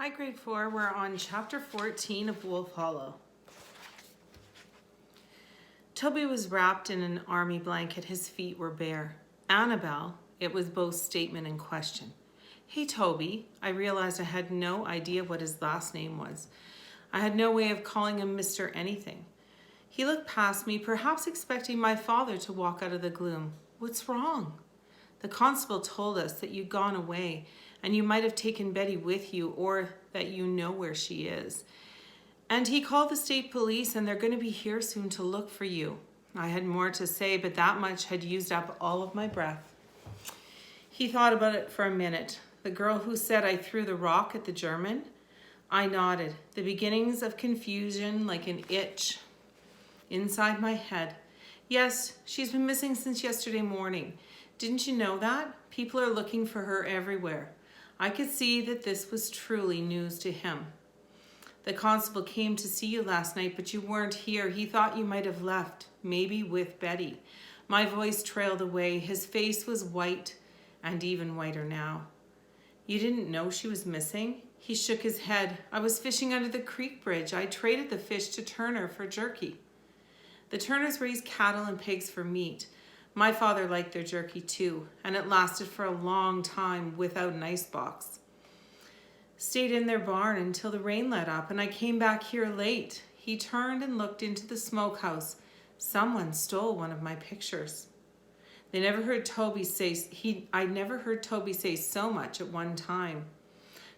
Hi, grade 4. We're on chapter 14 of Wolf Hollow. Toby was wrapped in an army blanket. His feet were bare. Annabelle, it was both statement and question. Hey, Toby. I realized I had no idea what his last name was. I had no way of calling him Mr. Anything. He looked past me, perhaps expecting my father to walk out of the gloom. What's wrong? The constable told us that you'd gone away, and you might have taken Betty with you, or that you know where she is. And he called the state police, and they're going to be here soon to look for you. I had more to say, but that much had used up all of my breath. He thought about it for a minute. The girl who said I threw the rock at the German? I nodded, the beginnings of confusion like an itch inside my head. Yes, she's been missing since yesterday morning. Didn't you know that? People are looking for her everywhere. I could see that this was truly news to him. The constable came to see you last night, but you weren't here. He thought you might have left, maybe with Betty. My voice trailed away. His face was white, and even whiter now. You didn't know she was missing? He shook his head. I was fishing under the creek bridge. I traded the fish to Turner for jerky. The Turners raised cattle and pigs for meat. My father liked their jerky too, and it lasted for a long time without an icebox. Stayed in their barn until the rain let up, and I came back here late. He turned and looked into the smokehouse. Someone stole one of my pictures. I never heard Toby say so much at one time.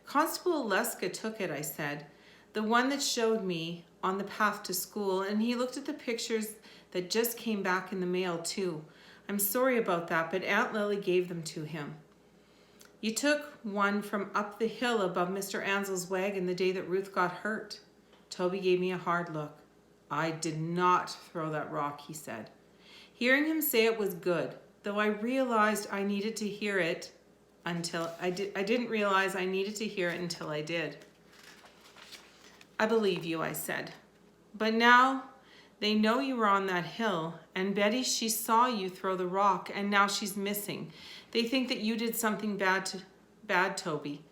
Constable Leska took it, I said, the one that showed me on the path to school, and he looked at the pictures that just came back in the mail too. I'm sorry about that, but Aunt Lily gave them to him. You took one from up the hill above Mr. Ansell's wagon the day that Ruth got hurt. Toby gave me a hard look. I did not throw that rock, he said. Hearing him say it was good, though I realized I needed to hear it until I didn't realize I needed to hear it until I did. I believe you, I said. But now they know you were on that hill, and Betty, she saw you throw the rock, and now she's missing. They think that you did something bad, Toby.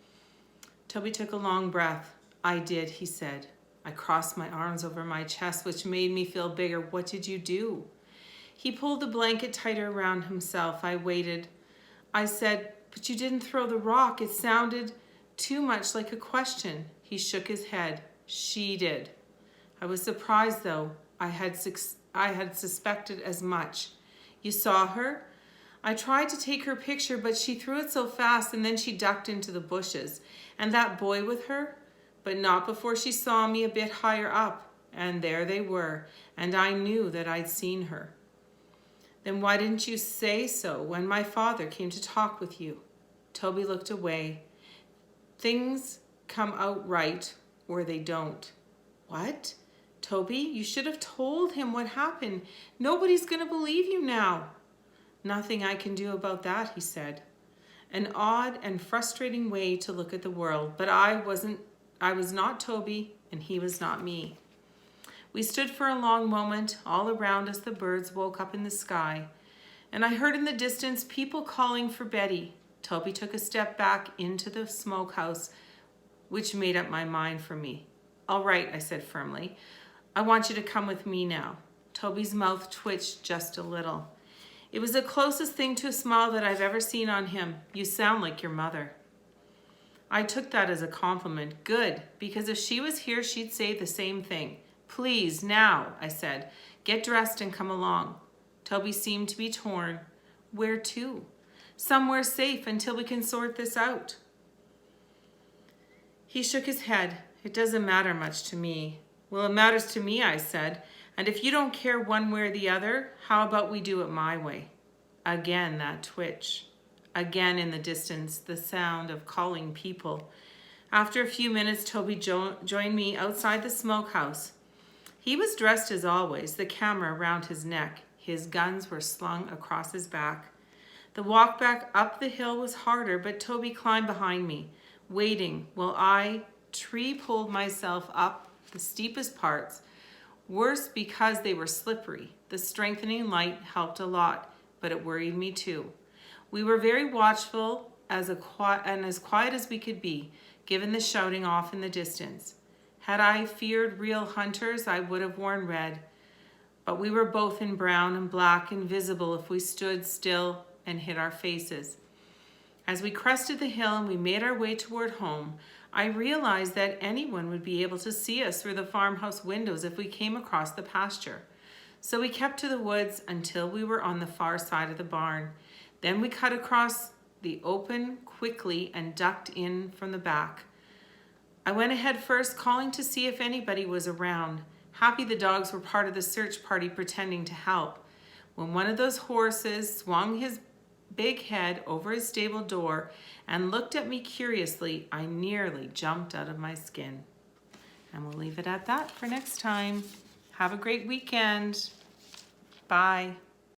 Toby took a long breath. I did, he said. I crossed my arms over my chest, which made me feel bigger. What did you do? He pulled the blanket tighter around himself. I waited. I said, but you didn't throw the rock. It sounded too much like a question. He shook his head. She did. I was surprised, though. I had suspected as much. You saw her? I tried to take her picture, but she threw it so fast, and then she ducked into the bushes. And that boy with her? But not before she saw me a bit higher up. And there they were, and I knew that I'd seen her. Then why didn't you say so when my father came to talk with you? Toby looked away. Things come out right, or they don't. What? Toby, you should have told him what happened. Nobody's going to believe you now. Nothing I can do about that, he said. An odd and frustrating way to look at the world, but I was not Toby, and he was not me. We stood for a long moment. All around us the birds woke up in the sky, and I heard in the distance people calling for Betty. Toby took a step back into the smokehouse, which made up my mind for me. All right, I said firmly. I want you to come with me now. Toby's mouth twitched just a little. It was the closest thing to a smile that I've ever seen on him. You sound like your mother. I took that as a compliment. Good, because if she was here, she'd say the same thing. Please, now, I said. Get dressed and come along. Toby seemed to be torn. Where to? Somewhere safe until we can sort this out. He shook his head. It doesn't matter much to me. Well, it matters to me, I said. And if you don't care one way or the other, how about we do it my way? Again, that twitch. Again, in the distance, the sound of calling people. After a few minutes, Toby joined me outside the smokehouse. He was dressed as always, the camera around his neck. His guns were slung across his back. The walk back up the hill was harder, but Toby climbed behind me, waiting while I tree-pulled myself up the steepest parts. Worse because they were slippery. The strengthening light helped a lot, but it worried me too. We were very watchful as quiet as we could be, given the shouting off in the distance. Had I feared real hunters, I would have worn red, but we were both in brown and black, invisible if we stood still and hid our faces. As we crested the hill and we made our way toward home, I realized that anyone would be able to see us through the farmhouse windows if we came across the pasture. So we kept to the woods until we were on the far side of the barn. Then we cut across the open quickly and ducked in from the back. I went ahead first, calling to see if anybody was around. Happy the dogs were part of the search party pretending to help. When one of those horses swung his big head over his stable door and looked at me curiously, I nearly jumped out of my skin. And we'll leave it at that for next time. Have a great weekend. Bye.